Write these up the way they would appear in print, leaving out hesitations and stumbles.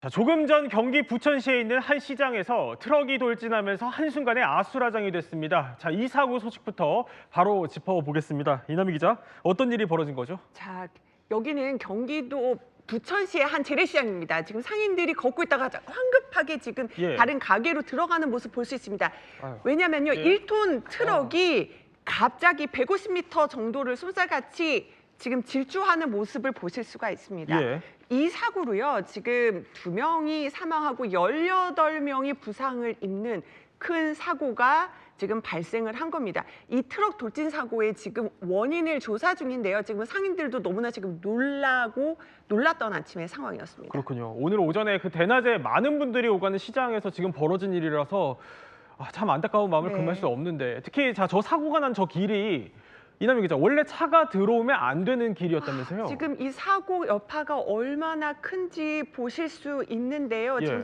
자, 조금 전 경기 부천시에 있는 한 시장에서 트럭이 돌진하면서 한순간에 아수라장이 됐습니다. 자, 이 사고 소식부터 바로 짚어보겠습니다. 이남희 기자, 어떤 일이 벌어진 거죠? 자, 여기는 경기도 부천시의 한 재래시장입니다. 지금 상인들이 걷고 있다가 황급하게 지금 예. 다른 가게로 들어가는 모습 볼 수 있습니다. 아유. 왜냐면요, 예. 1톤 트럭이 갑자기 150m 정도를 쏜살같이 지금 질주하는 모습을 보실 수가 있습니다. 예. 이 사고로요, 지금 2명이 사망하고 18명이 부상을 입는 큰 사고가 지금 발생을 한 겁니다. 이 트럭 돌진 사고의 지금 원인을 조사 중인데요. 지금 상인들도 너무나 지금 놀랐던 아침의 상황이었습니다. 그렇군요. 오늘 오전에 그 대낮에 많은 분들이 오가는 시장에서 지금 벌어진 일이라서 참 안타까운 마음을 네. 금할 수 없는데, 특히 저 사고가 난 저 길이 이남희 기자, 원래 차가 들어오면 안 되는 길이었다면서요? 지금 이 사고 여파가 얼마나 큰지 보실 수 있는데요. 예. 지금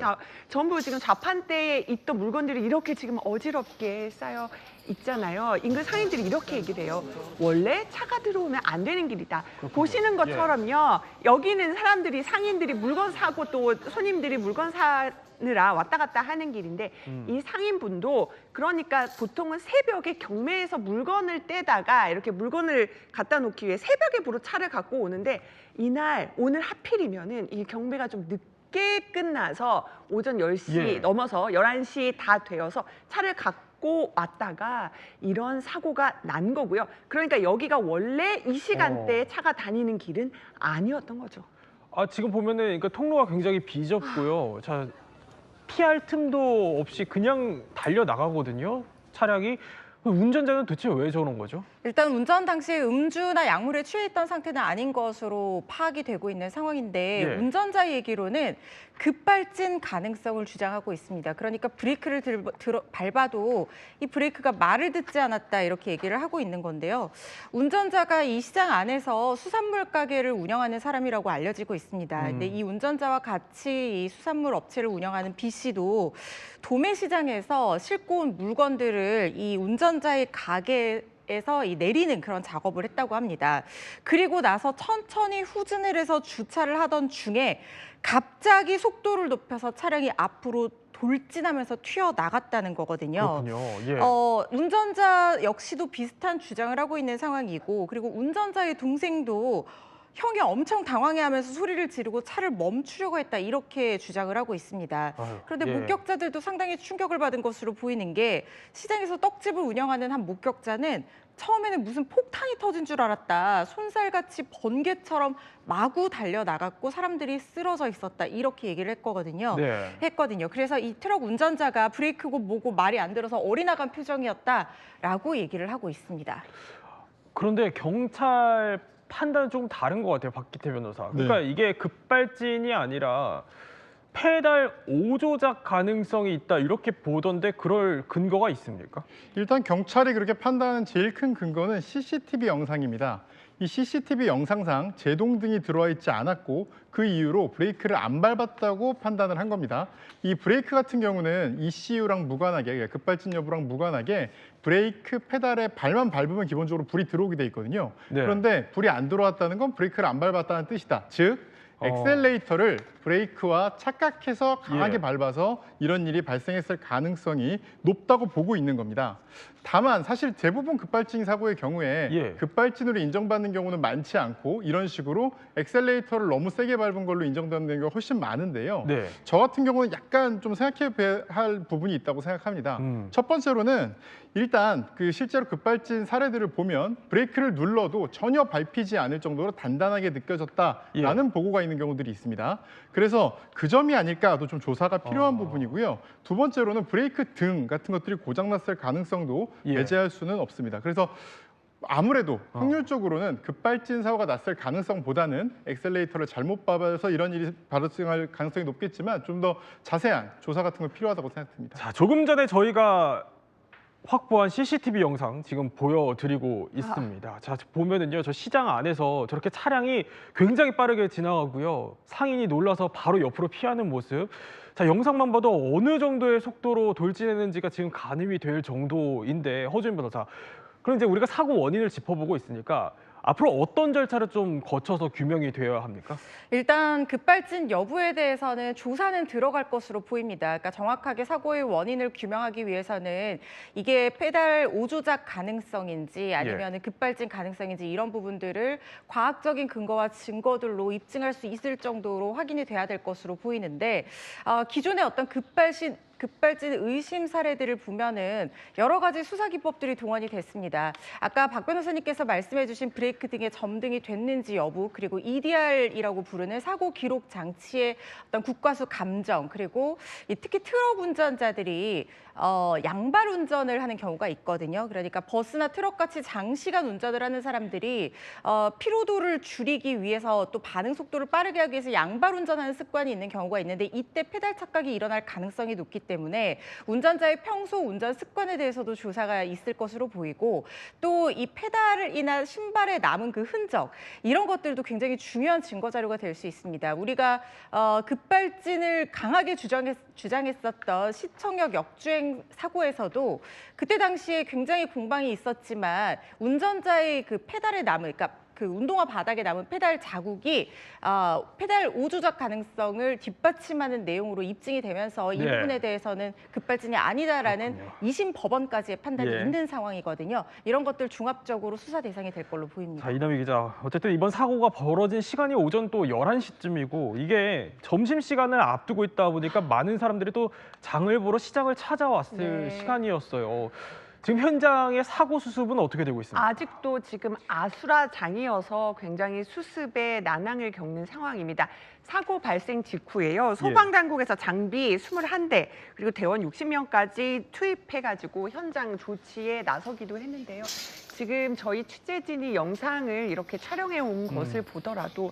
전부 지금 좌판대에 있던 물건들이 이렇게 지금 어지럽게 쌓여 있잖아요. 인근 상인들이 이렇게 얘기를 해요. 원래 차가 들어오면 안 되는 길이다. 그렇군요. 보시는 것처럼요. 여기는 사람들이 상인들이 물건 사고 또 손님들이 물건 사느라 왔다 갔다 하는 길인데 이 상인분도 그러니까 보통은 새벽에 경매에서 물건을 떼다가 이렇게 물건을 갖다 놓기 위해 새벽에 보러 차를 갖고 오는데 오늘 하필이면은 이 경매가 좀 늦게 끝나서 오전 10시 예. 넘어서 11시 다 되어서 차를 갖고 왔다가 이런 사고가 난 거고요. 그러니까 여기가 원래 이 시간대에 차가 다니는 길은 아니었던 거죠. 지금 보면은 그러니까 통로가 굉장히 비좁고요. 자, 피할 틈도 없이 그냥 달려 나가거든요. 차량이. 운전자는 대체 왜 저런 거죠? 일단 운전 당시에 음주나 약물에 취해 있던 상태는 아닌 것으로 파악이 되고 있는 상황인데 예. 운전자 얘기로는 급발진 가능성을 주장하고 있습니다. 그러니까 브레이크를 밟아도 이 브레이크가 말을 듣지 않았다 이렇게 얘기를 하고 있는 건데요. 운전자가 이 시장 안에서 수산물 가게를 운영하는 사람이라고 알려지고 있습니다. 근데 이 운전자와 같이 이 수산물 업체를 운영하는 B 씨도 도매시장에서 싣고 온 물건들을 이 운전자의 가게에서 내리는 그런 작업을 했다고 합니다. 그리고 나서 천천히 후진을 해서 주차를 하던 중에 갑자기 속도를 높여서 차량이 앞으로 돌진하면서 튀어나갔다는 거거든요. 그렇군요. 예. 운전자 역시도 비슷한 주장을 하고 있는 상황이고, 그리고 운전자의 동생도 형이 엄청 당황해하면서 소리를 지르고 차를 멈추려고 했다 이렇게 주장을 하고 있습니다. 아유, 그런데 예. 목격자들도 상당히 충격을 받은 것으로 보이는 게 시장에서 떡집을 운영하는 한 목격자는 처음에는 무슨 폭탄이 터진 줄 알았다. 손살같이 번개처럼 마구 달려나갔고 사람들이 쓰러져 있었다. 이렇게 얘기를 했거든요. 네. 그래서 이 트럭 운전자가 브레이크고 뭐고 말이 안 들어서 어리나간 표정이었다라고 얘기를 하고 있습니다. 그런데 경찰 판단은 조금 다른 것 같아요, 박기태 변호사. 그러니까 이게 급발진이 아니라 페달 오조작 가능성이 있다 이렇게 보던데 그럴 근거가 있습니까? 일단 경찰이 그렇게 판단하는 제일 큰 근거는 CCTV 영상입니다. 이 CCTV 영상상 제동등이 들어와 있지 않았고 그 이유로 브레이크를 안 밟았다고 판단을 한 겁니다. 이 브레이크 같은 경우는 ECU랑 무관하게, 급발진 여부랑 무관하게 브레이크 페달에 발만 밟으면 기본적으로 불이 들어오게 돼 있거든요. 네. 그런데 불이 안 들어왔다는 건 브레이크를 안 밟았다는 뜻이다. 즉 엑셀레이터를 브레이크와 착각해서 강하게 예. 밟아서 이런 일이 발생했을 가능성이 높다고 보고 있는 겁니다. 다만 사실 대부분 급발진 사고의 경우에 예. 급발진으로 인정받는 경우는 많지 않고 이런 식으로 엑셀레이터를 너무 세게 밟은 걸로 인정되는 경우가 훨씬 많은데요. 네. 저 같은 경우는 약간 좀 생각해야 할 부분이 있다고 생각합니다. 첫 번째로는 일단 실제로 급발진 사례들을 보면 브레이크를 눌러도 전혀 밟히지 않을 정도로 단단하게 느껴졌다라는 보고가 있는 경우들이 있습니다. 그래서 그 점이 아닐까도 좀 조사가 필요한 부분이고요. 두 번째로는 브레이크 등 같은 것들이 고장났을 가능성도 배제할 수는 없습니다. 그래서 아무래도 확률적으로는 급발진 사고가 났을 가능성보다는 엑셀레이터를 잘못 밟아서 이런 일이 발생할 가능성이 높겠지만 좀 더 자세한 조사 같은 건 필요하다고 생각됩니다. 자, 조금 전에 저희가 확보한 CCTV 영상 지금 보여드리고 있습니다. 자, 보면은요, 저 시장 안에서 저렇게 차량이 굉장히 빠르게 지나가고요. 상인이 놀라서 바로 옆으로 피하는 모습. 자, 영상만 봐도 어느 정도의 속도로 돌진했는지가 지금 가늠이 될 정도인데, 허준 변호사. 그럼 이제 우리가 사고 원인을 짚어보고 있으니까 앞으로 어떤 절차를 좀 거쳐서 규명이 되어야 합니까? 일단 급발진 여부에 대해서는 조사는 들어갈 것으로 보입니다. 그러니까 정확하게 사고의 원인을 규명하기 위해서는 이게 페달 오조작 가능성인지 아니면 급발진 가능성인지 이런 부분들을 과학적인 근거와 증거들로 입증할 수 있을 정도로 확인이 돼야 될 것으로 보이는데 기존의 어떤 급발진 의심 사례들을 보면은 여러 가지 수사 기법들이 동원이 됐습니다. 아까 박 변호사님께서 말씀해주신 브레이크 등의 점등이 됐는지 여부, 그리고 EDR이라고 부르는 사고 기록 장치의 어떤 국과수 감정, 그리고 특히 트럭 운전자들이 양발 운전을 하는 경우가 있거든요. 그러니까 버스나 트럭 같이 장시간 운전을 하는 사람들이 피로도를 줄이기 위해서 또 반응 속도를 빠르게 하기 위해서 양발 운전하는 습관이 있는 경우가 있는데 이때 페달 착각이 일어날 가능성이 높기 때문에 운전자의 평소 운전 습관에 대해서도 조사가 있을 것으로 보이고 또 이 페달이나 신발에 남은 그 흔적 이런 것들도 굉장히 중요한 증거 자료가 될 수 있습니다. 우리가 급발진을 강하게 주장했었던 시청역 역주행 사고에서도 그때 당시에 굉장히 공방이 있었지만 운전자의 그 페달에 남은 그러니까 그 운동화 바닥에 남은 페달 자국이 페달 오조작 가능성을 뒷받침하는 내용으로 입증이 되면서 이 부분에 대해서는 급발진이 아니다라는 2심 법원까지의 판단이 있는 상황이거든요. 이런 것들 종합적으로 수사 대상이 될 걸로 보입니다. 자, 이남희 기자, 어쨌든 이번 사고가 벌어진 시간이 오전 또 11시쯤이고 이게 점심시간을 앞두고 있다 보니까 많은 사람들이 또 장을 보러 시장을 찾아왔을 시간이었어요. 지금 현장의 사고 수습은 어떻게 되고 있습니까? 아직도 지금 아수라장이어서 굉장히 수습에 난항을 겪는 상황입니다. 사고 발생 직후에요. 소방당국에서 장비 21대 그리고 대원 60명까지 투입해가지고 현장 조치에 나서기도 했는데요. 지금 저희 취재진이 영상을 이렇게 촬영해 온 것을 보더라도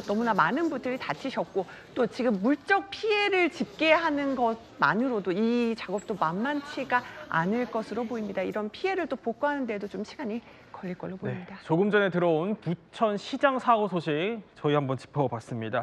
너무나 많은 분들이 다치셨고 또 지금 물적 피해를 집계하는 것만으로도 이 작업도 만만치가 않을 것으로 보입니다. 이런 피해를 또 복구하는 데도 좀 시간이 걸릴 걸로 보입니다. 조금 전에 들어온 부천시장 사고 소식 저희 한번 짚어봤습니다.